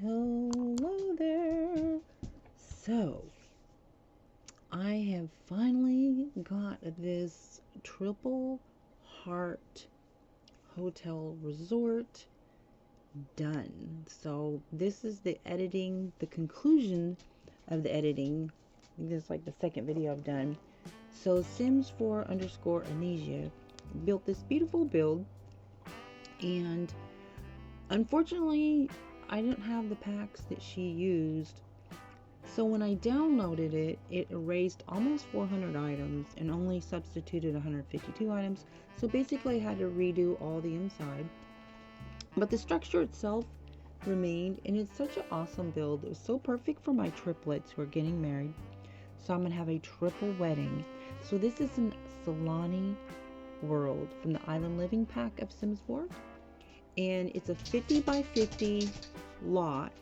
Hello there. So, I have finally got this triple heart hotel resort done. So, this is the editing, the conclusion of the editing. This is like the second video I've done. So, Sims4 underscore Anesia built this beautiful build, and unfortunately, I didn't have the packs that she used. So when I downloaded it, it erased almost 400 items and only substituted 152 items. So basically I had to redo all the inside. But the structure itself remained, and it's such an awesome build. It was so perfect for my triplets who are getting married. So I'm going to have a triple wedding. So this is in Solani World from the Island Living pack of Sims 4. And it's a 50 by 50 lot.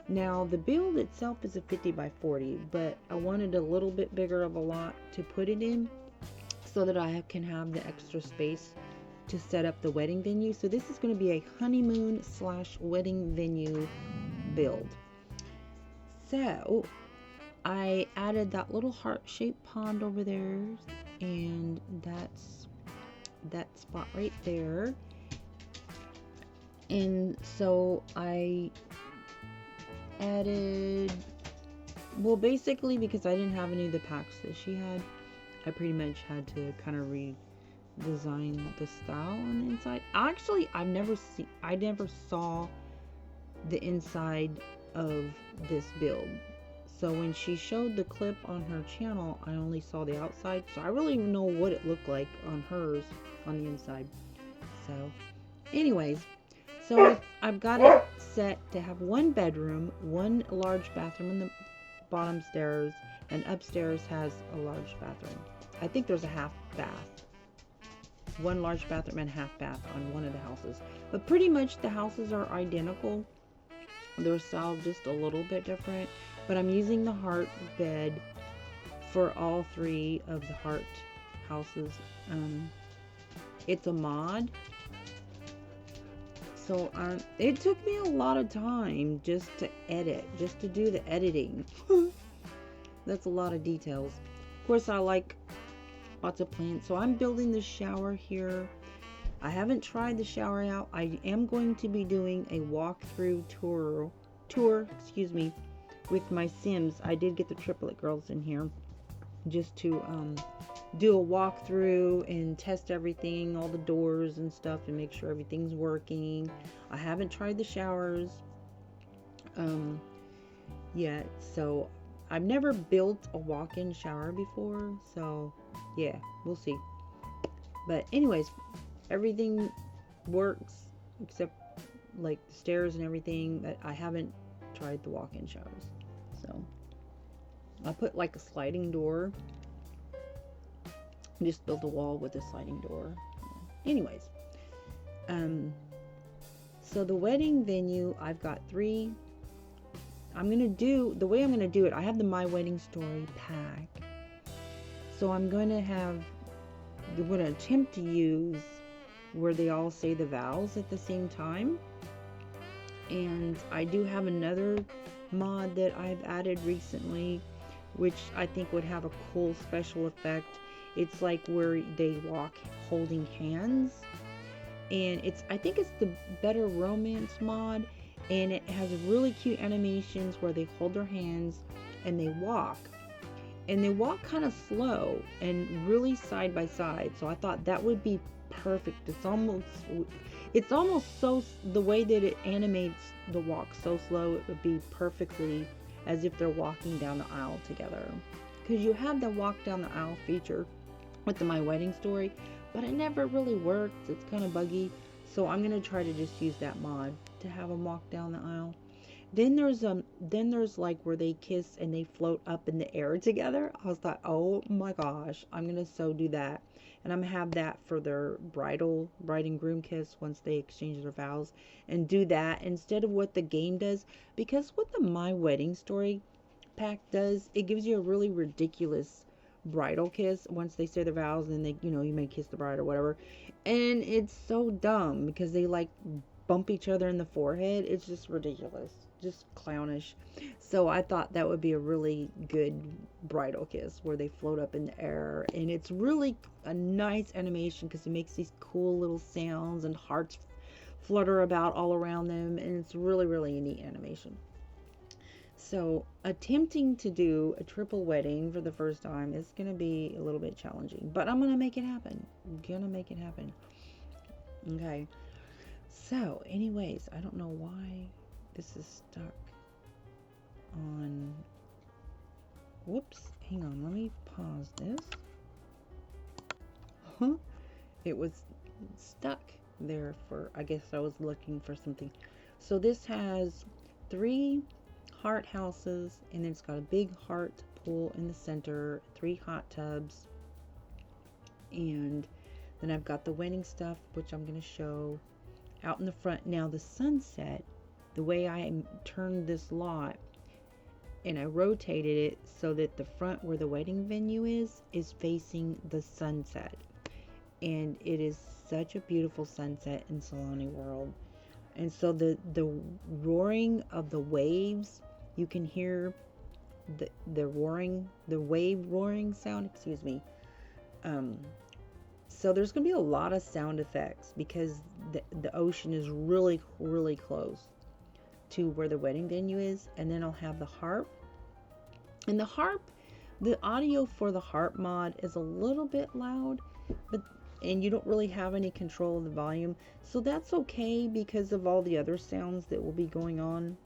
Now the build itself is a 50 by 40, but I wanted a little bit bigger of a lot to put it in so that I can have the extra space to set up the wedding venue. So this is going to be a honeymoon / wedding venue build. So I added that little heart-shaped pond over there, and that's that spot right there. And so I added, well, basically because I didn't have any of the packs that she had, I pretty much had to kind of redesign the style on the inside. Actually, I never saw the inside of this build. So when she showed the clip on her channel, I only saw the outside. So I really don't know what it looked like on hers on the inside. So anyways, so I've got it set to have one bedroom, one large bathroom in the bottom stairs, and upstairs has a large bathroom. I think there's a half bath. One large bathroom and half bath on one of the houses. But pretty much the houses are identical. They're styled just a little bit different. But I'm using the heart bed for all three of the heart houses. It's a mod. So it took me a lot of time just to edit, just to do the editing. That's a lot of details. Of course, I like lots of plants. So I'm building the shower here. I haven't tried the shower out. I am going to be doing a walkthrough tour, with my Sims. I did get the triplet girls in here just to do a walkthrough and test everything, all the doors and stuff, and make sure everything's working. I haven't tried the showers yet, so I've never built a walk-in shower before, so yeah, we'll see. But anyways, everything works except like the stairs and everything. That I haven't tried the walk-in showers. So I put like a sliding door. Just built a wall with a sliding door. Anyways, so the wedding venue, I've got three. The way I'm gonna do it, I have the My Wedding Story pack. So I'm gonna attempt to use where they all say the vows at the same time. And I do have another mod that I've added recently, which I think would have a cool special effect. It's like where they walk holding hands, and I think it's the Better Romance mod, and it has really cute animations where they hold their hands and they walk kind of slow and really side by side. So I thought that would be perfect. It's almost so, the way that it animates the walk so slow, it would be perfectly as if they're walking down the aisle together, because you have the walk down the aisle feature with the My Wedding Story, but it never really works. It's kind of buggy. So I'm gonna try to just use that mod to have them walk down the aisle. Then there's like where they kiss and they float up in the air together. I was like, oh my gosh, I'm gonna so do that. And I'm gonna have that for their bride and groom kiss once they exchange their vows, and do that instead of what the game does. Because what the My Wedding Story pack does, it gives you a really ridiculous bridal kiss once they say their vows, and they, you may kiss the bride or whatever. And it's so dumb because they like bump each other in the forehead. It's just ridiculous, just clownish. So I thought that would be a really good bridal kiss where they float up in the air, and it's really a nice animation because it makes these cool little sounds and hearts flutter about all around them, and it's really, really a neat animation. So attempting to do a triple wedding for the first time is going to be a little bit challenging, but I'm going to make it happen. I'm going to make it happen. Okay. So anyways, I don't know why this is stuck on, whoops, hang on, let me pause this. It was stuck there for, I guess I was looking for something. So this has 3 heart houses, and then it's got a big heart pool in the center, 3 hot tubs, and then I've got the wedding stuff, which I'm going to show out in the front. Now the sunset, the way I turned this lot, and I rotated it so that the front where the wedding venue is facing the sunset, and it is such a beautiful sunset in Solani World. And so the roaring of the waves, you can hear the roaring, the wave roaring sound, excuse me. So there's going to be a lot of sound effects because the ocean is really, really close to where the wedding venue is. And then I'll have the harp. And the harp, the audio for the harp mod is a little bit loud, and you don't really have any control of the volume. So that's okay because of all the other sounds that will be going on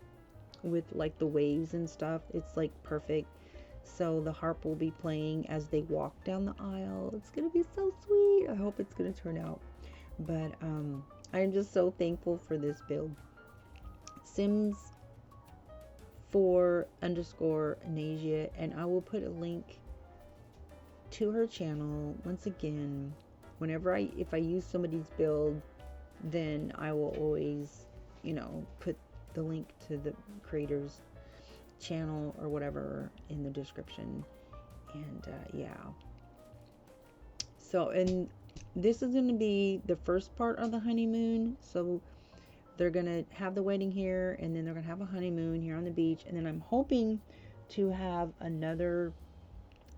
with like the waves and stuff. It's like perfect. So the harp will be playing as they walk down the aisle. It's going to be so sweet. I hope it's going to turn out. But I'm just so thankful for this build. Sims 4_Nasia, and I will put a link to her channel once again. Whenever if I use somebody's build, then I will always, put the link to the creator's channel or whatever in the description. And yeah, so, and this is going to be the first part of the honeymoon. So they're going to have the wedding here, and then they're going to have a honeymoon here on the beach, and then I'm hoping to have another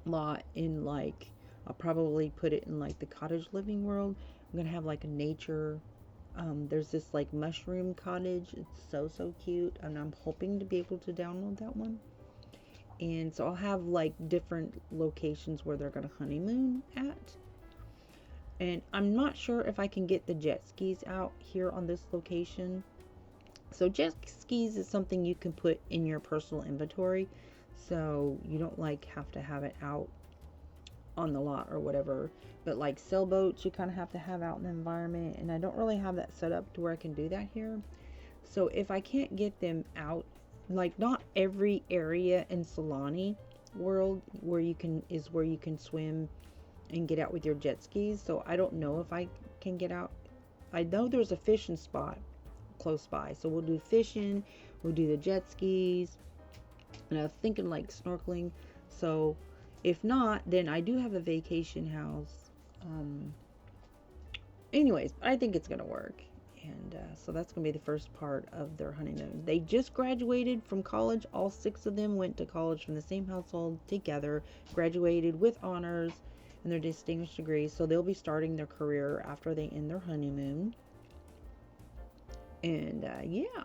lot in, like, I'll probably put it in like the cottage living world. I'm going to have like a nature, there's this like mushroom cottage. It's so cute, and I'm hoping to be able to download that one. And so I'll have like different locations where they're going to honeymoon at. And I'm not sure if I can get the jet skis out here on this location. So jet skis is something you can put in your personal inventory, so you don't like have to have it out on the lot or whatever. But like sailboats, you kind of have to have out in the environment, and I don't really have that set up to where I can do that here. So if I can't get them out, like not every area in Solani World where you can swim and get out with your jet skis. So I don't know if I can get out. I know there's a fishing spot close by, so we'll do fishing, we'll do the jet skis, and I was thinking like snorkeling. So if not, then I do have a vacation house. Anyways, I think it's gonna work. And so that's gonna be the first part of their honeymoon. They just graduated from college. All 6 of them went to college from the same household together, graduated with honors and their distinguished degrees. So they'll be starting their career after they end their honeymoon. And yeah,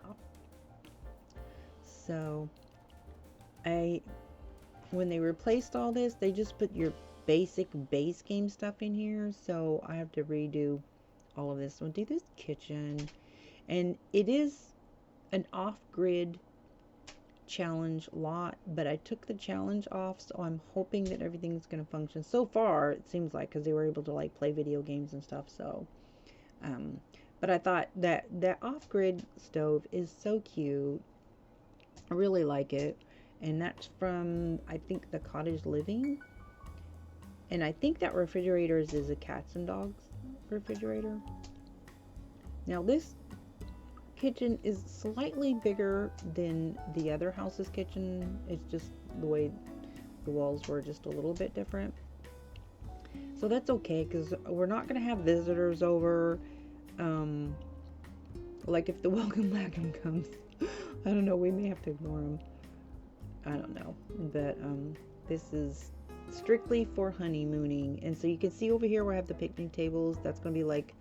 so when they replaced all this, they just put your basic base game stuff in here. So I have to redo all of this. So I'll do this kitchen, and it is an off-grid challenge lot, but I took the challenge off, so I'm hoping that everything's going to function. So far it seems like, because they were able to like play video games and stuff. So but I thought that off-grid stove is so cute. I really like it. And that's from, I think, the Cottage Living. And I think that refrigerator is a cats and dogs refrigerator. Now this kitchen is slightly bigger than the other house's kitchen. It's just the way the walls were just a little bit different. So that's okay, because we're not going to have visitors over. Like if the welcome wagon comes, I don't know, we may have to ignore them. I don't know. But this is strictly for honeymooning. And so you can see over here where I have the picnic tables. That's going to be like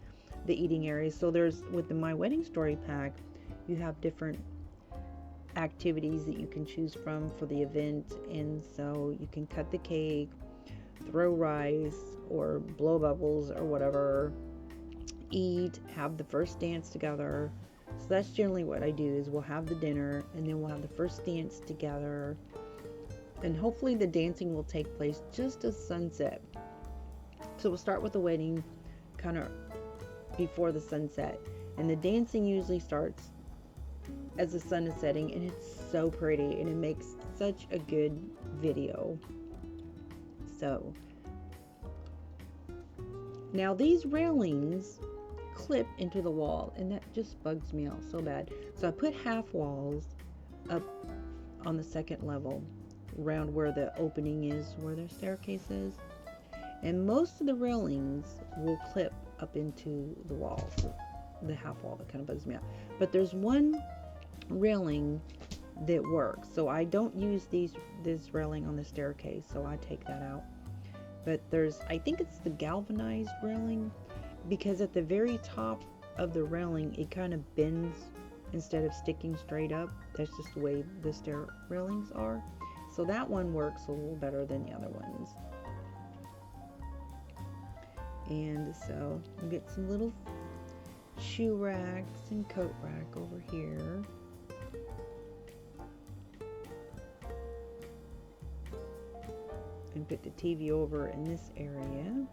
the eating area. So there's, with the My Wedding Story pack, you have different activities that you can choose from for the event. And so you can cut the cake, throw rice, or blow bubbles or whatever, eat, have the first dance together. So that's generally what I do, is we'll have the dinner and then we'll have the first dance together. And hopefully the dancing will take place just as sunset. So we'll start with the wedding kind of before the sunset. And the dancing usually starts as the sun is setting, and it's so pretty and it makes such a good video. So now these railings clip into the wall, and that just bugs me out so bad. So I put half walls up on the second level around where the opening is, where their staircase is, and most of the railings will clip up into the walls, the half wall. That kind of bugs me out. But there's one railing that works, so I don't use this railing on the staircase, so I take that out. But there's, I think it's the galvanized railing, because at the very top of the railing it kind of bends instead of sticking straight up. That's just the way the stair railings are. So that one works a little better than the other ones. And so you get some little shoe racks and coat rack over here. And put the TV over in this area.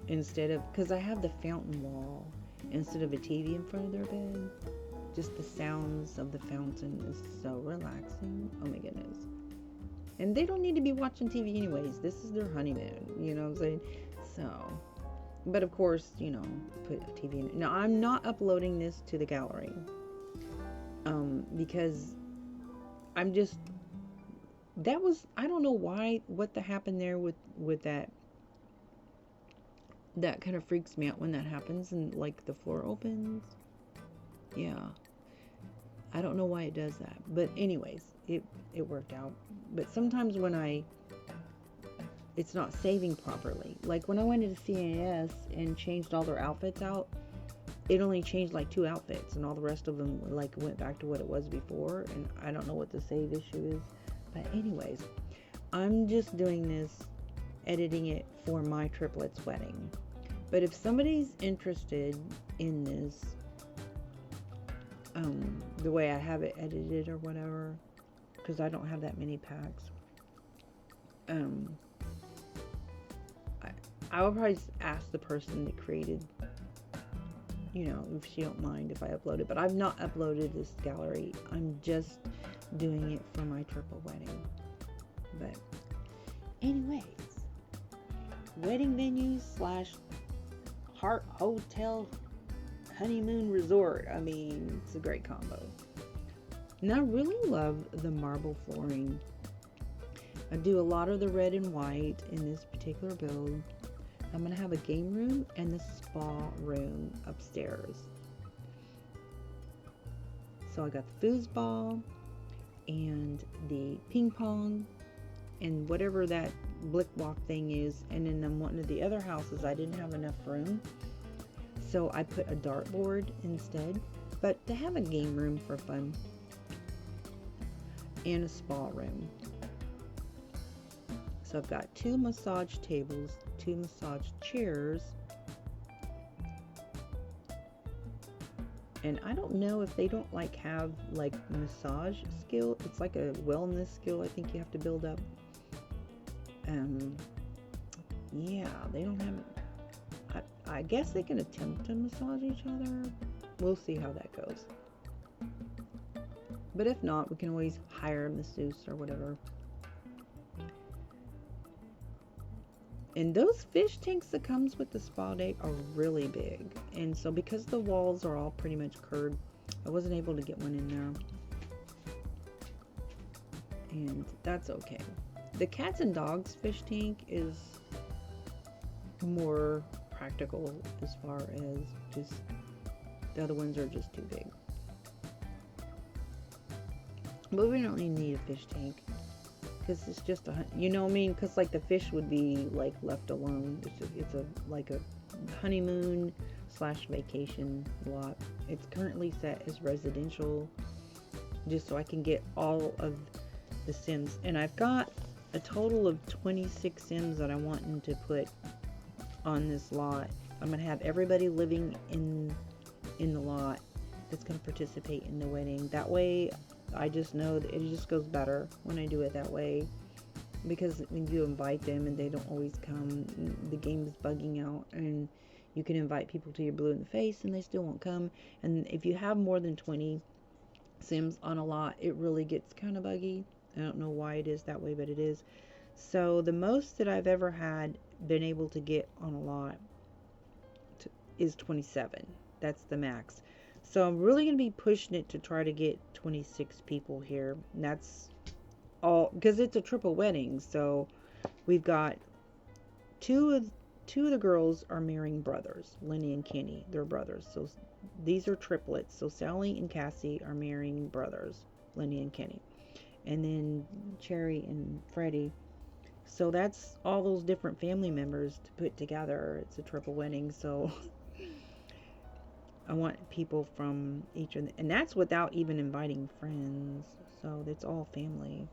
Instead of, because I have the fountain wall instead of a TV in front of their bed. Just the sounds of the fountain is so relaxing. Oh my goodness. And they don't need to be watching TV anyways. This is their honeymoon, you know what I'm saying? So, but of course, you know, put a TV in it. Now, I'm not uploading this to the gallery. Because I'm just, that was, I don't know why, what happened there with that. That kind of freaks me out when that happens and like the floor opens. Yeah. I don't know why it does that. But anyways, it worked out. But sometimes when it's not saving properly. Like when I went into CAS and changed all their outfits out, it only changed like 2 outfits and all the rest of them like went back to what it was before, and I don't know what the save issue is. But anyways, I'm just doing this, editing it for my triplets wedding. But if somebody's interested in this, the way I have it edited or whatever, because I don't have that many packs, I would probably ask the person that created, you know, if she don't mind if I upload it. But I've not uploaded this gallery. I'm just doing it for my triple wedding. But anyways, wedding venues / Heart Hotel honeymoon resort. I mean, it's a great combo. And I really love the marble flooring. I do a lot of the red and white in this particular build. I'm going to have a game room and the spa room upstairs. So I got the foosball and the ping pong and whatever that blick walk thing is. And then in one of the other houses, I didn't have enough room, so I put a dartboard instead. But to have a game room for fun and a spa room. So I've got 2 massage tables, 2 massage chairs. And I don't know if they don't like have like massage skill. It's like a wellness skill I think you have to build up. Yeah, they don't have it. I guess they can attempt to massage each other. We'll see how that goes. But if not, we can always hire a masseuse or whatever. And those fish tanks that comes with the spa day are really big. And so because the walls are all pretty much curved, I wasn't able to get one in there. And that's okay. The cats and dogs fish tank is more practical as far as just the other ones are just too big. But we don't even need a fish tank because it's just a, you know what I mean? Because like the fish would be like left alone. It's a like a honeymoon / vacation lot. It's currently set as residential, just so I can get all of the Sims. And I've got a total of 26 Sims that I want to put on this lot. I'm gonna have everybody living in the lot that's gonna participate in the wedding. That way, I just know that it just goes better when I do it that way. Because when you invite them and they don't always come, the game is bugging out, and you can invite people till you're blue in the face and they still won't come. And if you have more than 20 Sims on a lot, it really gets kind of buggy. I don't know why it is that way, but it is. So the most that I've ever had been able to get on a lot is 27. That's the max. So I'm really going to be pushing it to try to get 26 people here. And that's all because it's a triple wedding. So we've got two of the girls are marrying brothers, Lenny and Kenny. They're brothers. So these are triplets. So Sally and Cassie are marrying brothers, Lenny and Kenny. And then Cherry and Freddie. So that's all those different family members to put together. It's a triple wedding. So I want people from each of them. And that's without even inviting friends. So it's all family.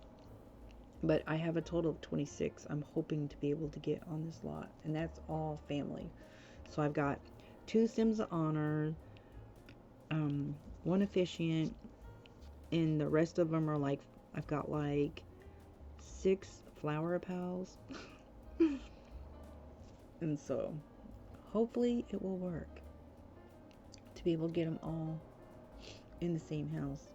But I have a total of 26 I'm hoping to be able to get on this lot. And that's all family. So I've got 2 Sims of Honor, 1 officiant, and the rest of them are like, I've got like 6 flower pals. And so hopefully it will work to be able to get them all in the same house.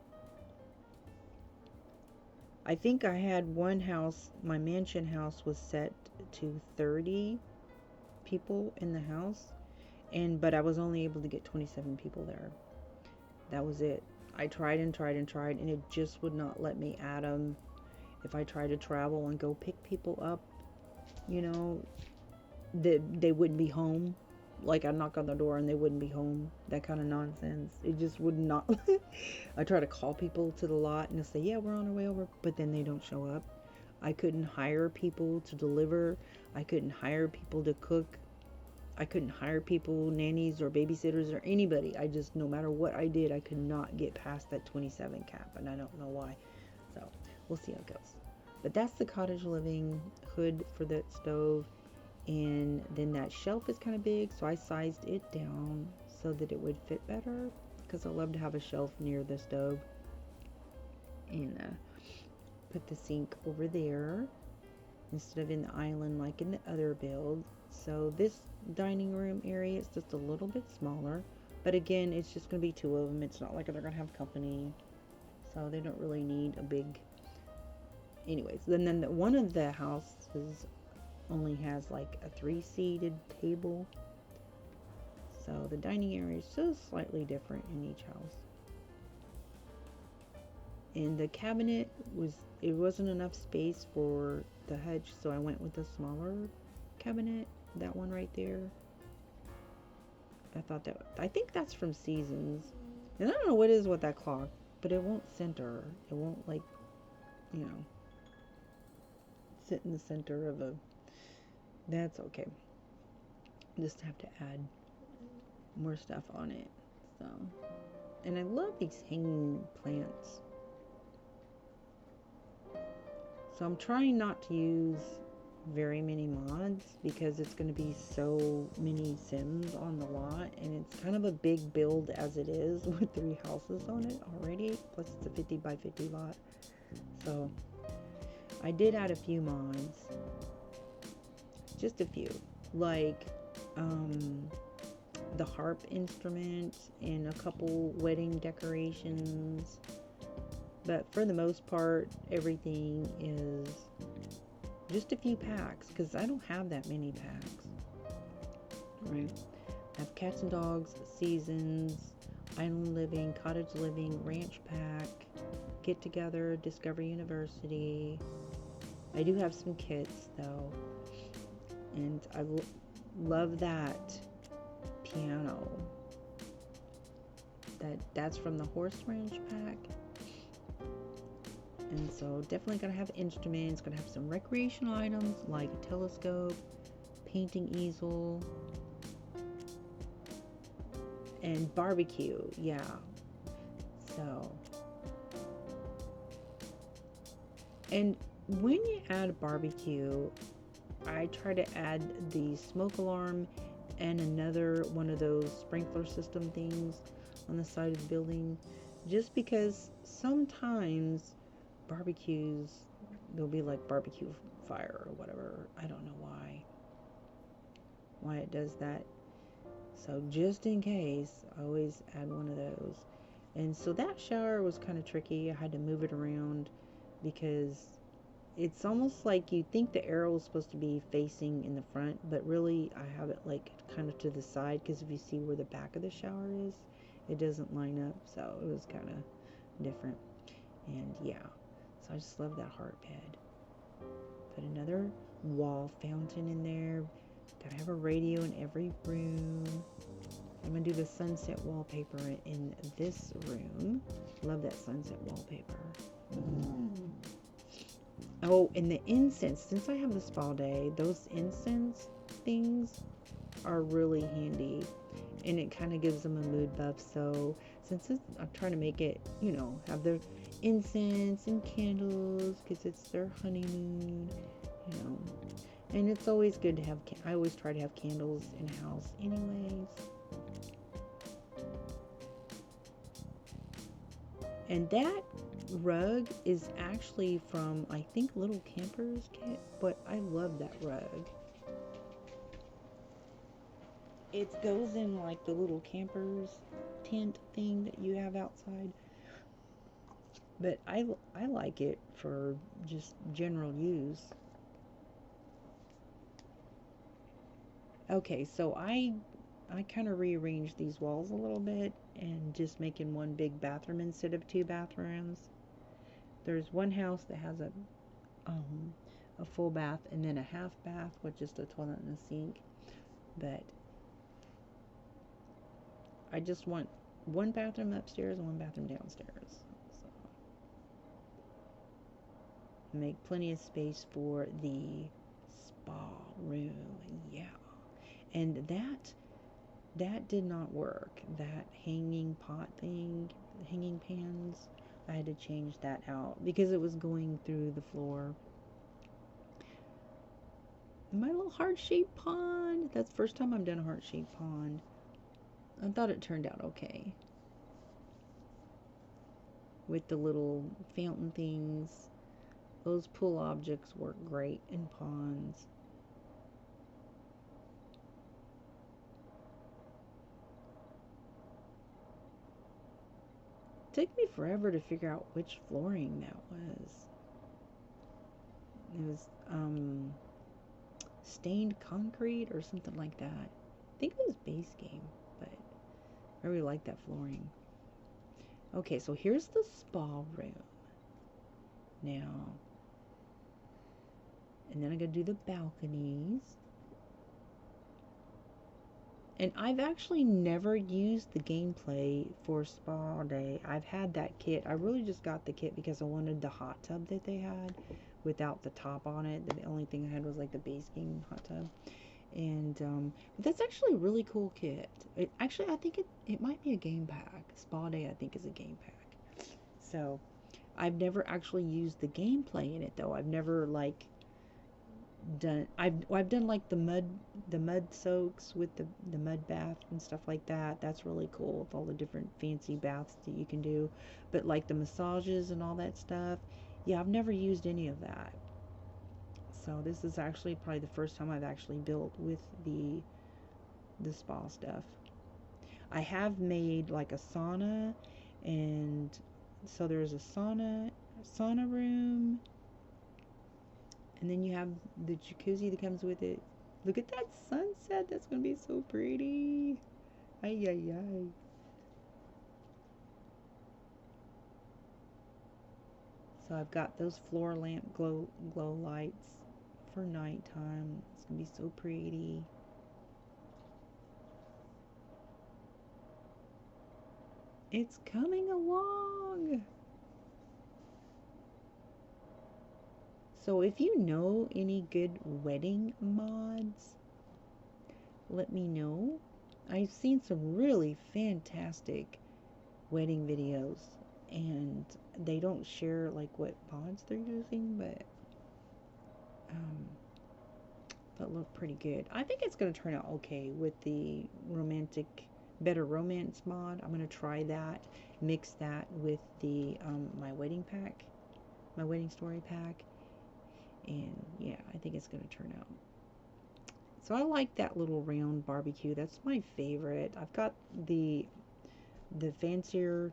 I think I had one house, my mansion house was set to 30 people in the house, but I was only able to get 27 people there. That was it. I tried and tried and tried, and it just would not let me add them. If I tried to travel and go pick people up, you know, they wouldn't be home. Like, I'd knock on the door and they wouldn't be home. That kind of nonsense. It just would not. I try to call people to the lot and they'll say, yeah, we're on our way over. But then they don't show up. I couldn't hire people to deliver. I couldn't hire people to cook. I couldn't hire people, nannies or babysitters or anybody. I just, no matter what I did, I could not get past that 27 cap. And I don't know why. So we'll see how it goes. But that's the cottage living hood for that stove. And then that shelf is kind of big, so I sized it down so that it would fit better, because I love to have a shelf near the stove. And put the sink over there instead of in the island like in the other build. So this dining room area is just a little bit smaller, but again, it's just going to be 2 of them. It's not like they're going to have company, so they don't really need a big. Anyways, then one of the houses only has like a 3-seated table, so the dining area is just slightly different in each house. And the cabinet wasn't enough space for the hutch, so I went with a smaller cabinet, that one right there. I think that's from Seasons, and I don't know what it is with that clock, but it won't center. It won't, like, you know, sit in the center of a. That's okay. Just have to add more stuff on it. So, and I love these hanging plants. So I'm trying not to use very many mods because it's going to be so many Sims on the lot, and it's kind of a big build as it is with 3 houses on it already. Plus it's a 50 by 50 lot. So I did add a few mods. Just a few, like the harp instrument and a couple wedding decorations, but for the most part everything is just a few packs, because I don't have that many packs. Right, I have cats and dogs, seasons, island living, cottage living, ranch pack, get together, Discovery University. I do have some kits though. And I love that piano. That's from the Horse Ranch pack. And so definitely gonna have instruments, gonna have some recreational items like a telescope, painting easel, and barbecue. Yeah. So, and when you add barbecue, I try to add the smoke alarm and another one of those sprinkler system things on the side of the building, just because sometimes barbecues, there'll be like barbecue fire or whatever. I don't know why it does that. So just in case, I always add one of those. And so that shower was kind of tricky. I had to move it around because it's almost like you think the arrow is supposed to be facing in the front, but really I have it like kind of to the side, because if you see where the back of the shower is, it doesn't line up. So it was kind of different. And yeah, so I just love that heart bed. Put another wall fountain in there. Gotta have a radio in every room. I'm gonna do the sunset wallpaper in this room. Love that sunset wallpaper. Oh, and the incense. Since I have the spa day, those incense things are really handy, and it kind of gives them a mood buff. So since I'm trying to make it, have their incense and candles because it's their honeymoon, and it's always good to have. I always try to have candles in the house, anyways. And that rug is actually from, I think, Little Camper's Kit, but I love that rug. It goes in like the little camper's tent thing that you have outside. But I like it for just general use. Okay, so I kind of rearranged these walls a little bit and just making one big bathroom instead of two bathrooms. There's one house that has a full bath and then a half bath with just a toilet and a sink. But I just want one bathroom upstairs and one bathroom downstairs. So make plenty of space for the spa room. Yeah. And that did not work. That hanging pot thing, hanging pans, I had to change that out because it was going through the floor. My little heart-shaped pond. That's the first time I've done a heart-shaped pond. I thought it turned out okay. With the little fountain things. Those pool objects work great in ponds. It took me forever to figure out which flooring that was. It was stained concrete or something like that. I think it was base game, but I really like that flooring. Okay, so here's the spa room now. And then I'm going to do the balconies. And I've actually never used the gameplay for spa day. I've had that kit. I really just got the kit because I wanted the hot tub that they had without the top on it. The only thing I had was like the base game hot tub. And but that's actually a really cool kit. I think it might be a game pack. Spa day, I think, is a game pack. So I've never actually used the gameplay in it though. I've never like done. I've done like the mud soaks with the mud bath and stuff like that. That's really cool with all the different fancy baths that you can do. But like the massages and all that stuff, yeah, I've never used any of that. So this is actually probably the first time I've actually built with the spa stuff. I have made like a sauna, and so there's a sauna room, and then you have the jacuzzi that comes with it. Look at that sunset. That's going to be so pretty. Ay, ay, ay. So I've got those floor lamp glow lights for nighttime. It's going to be so pretty. It's coming along. So if you know any good wedding mods, let me know. I've seen some really fantastic wedding videos, and they don't share like what mods they're using, but that look pretty good. I think it's going to turn out okay with the better romance mod. I'm going to try that, mix that with the my wedding story pack, and yeah, I think it's going to turn out. So I like that little round barbecue. That's my favorite. I've got the fancier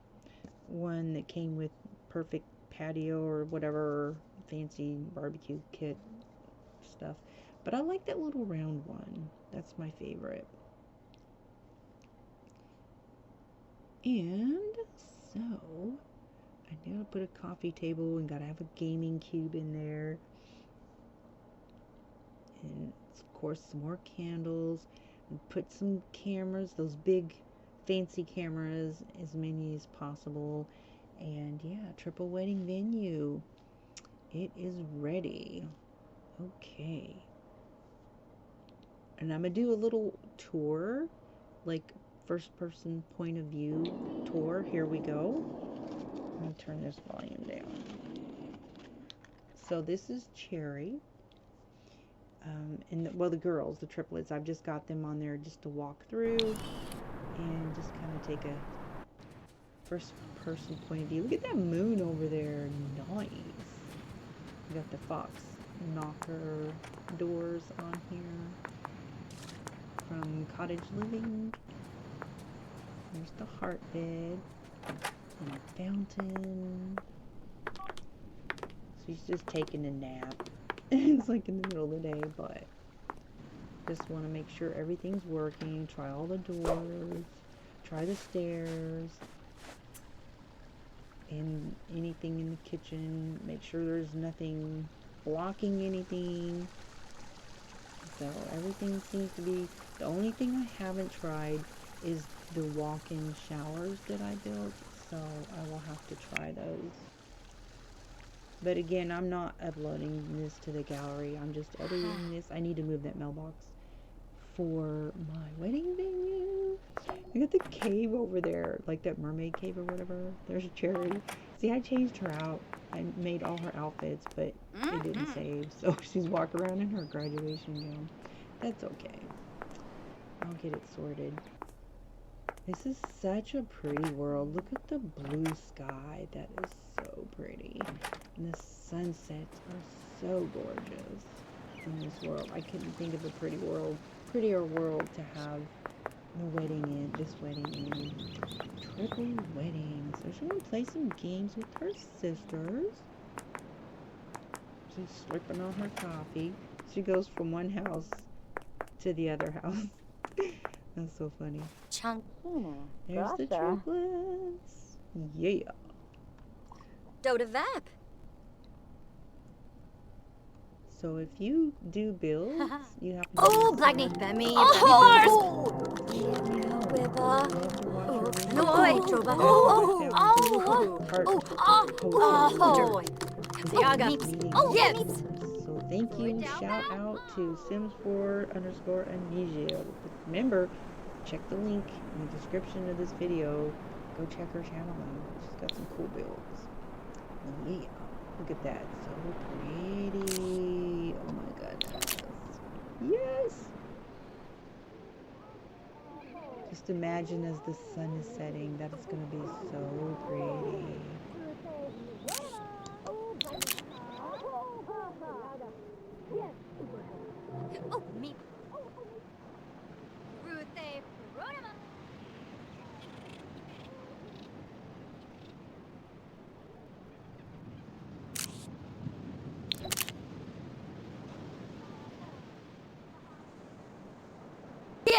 one that came with perfect patio or whatever fancy barbecue kit stuff, but I like that little round one. That's my favorite. And so I gotta put a coffee table and gotta have a gaming cube in there, and of course some more candles, and put some cameras, those big fancy cameras, as many as possible. And yeah, triple wedding venue, it is ready. Okay, and I'm gonna do a little tour, like first person point of view tour. Here we go. Let me turn this volume down. So this is Cherry, and the girls, the triplets, I've just got them on there just to walk through and just kind of take a first person point of view. Look at that moon over there. Nice. We got the fox knocker doors on here from Cottage Living. There's the heart bed and a fountain. So he's just taking a nap. It's like in the middle of the day, but just want to make sure everything's working. Try all the doors, try the stairs, and anything in the kitchen. Make sure there's nothing blocking anything. So everything seems to be. The only thing I haven't tried is the walk-in showers that I built, so I will have to try those. But again, I'm not uploading this to the gallery. I'm just editing this. I need to move that mailbox for my wedding venue. I got the cave over there, like that mermaid cave or whatever. There's Cherry. See, I changed her out. I made all her outfits, but it didn't save. So she's walking around in her graduation gown. That's okay. I'll get it sorted. This is such a pretty world. Look at the blue sky. That is so pretty. And the sunsets are so gorgeous in this world. I couldn't think of a prettier world to have this wedding in. Triple weddings. So she's gonna play some games with her sisters. She's slurping on her coffee. She goes from one house to the other house. That's so funny. There's the triplets. Yeah. Doda Vap. So if you do builds, you have to. Oh, Blackney. Bemi. Oh! Oh, yes. So thank you. Shout out to Sims4_Amnesia. Remember, check the link in the description of this video. Go check her channel out. She's got some cool builds. Yeah. Look at that. So pretty. Oh my goodness. Yes. Just imagine as the sun is setting, that is going to be so pretty. Oh, me.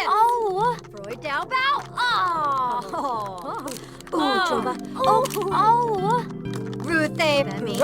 Oh, Freud Dow Bow. Oh, oh, Ruth, me.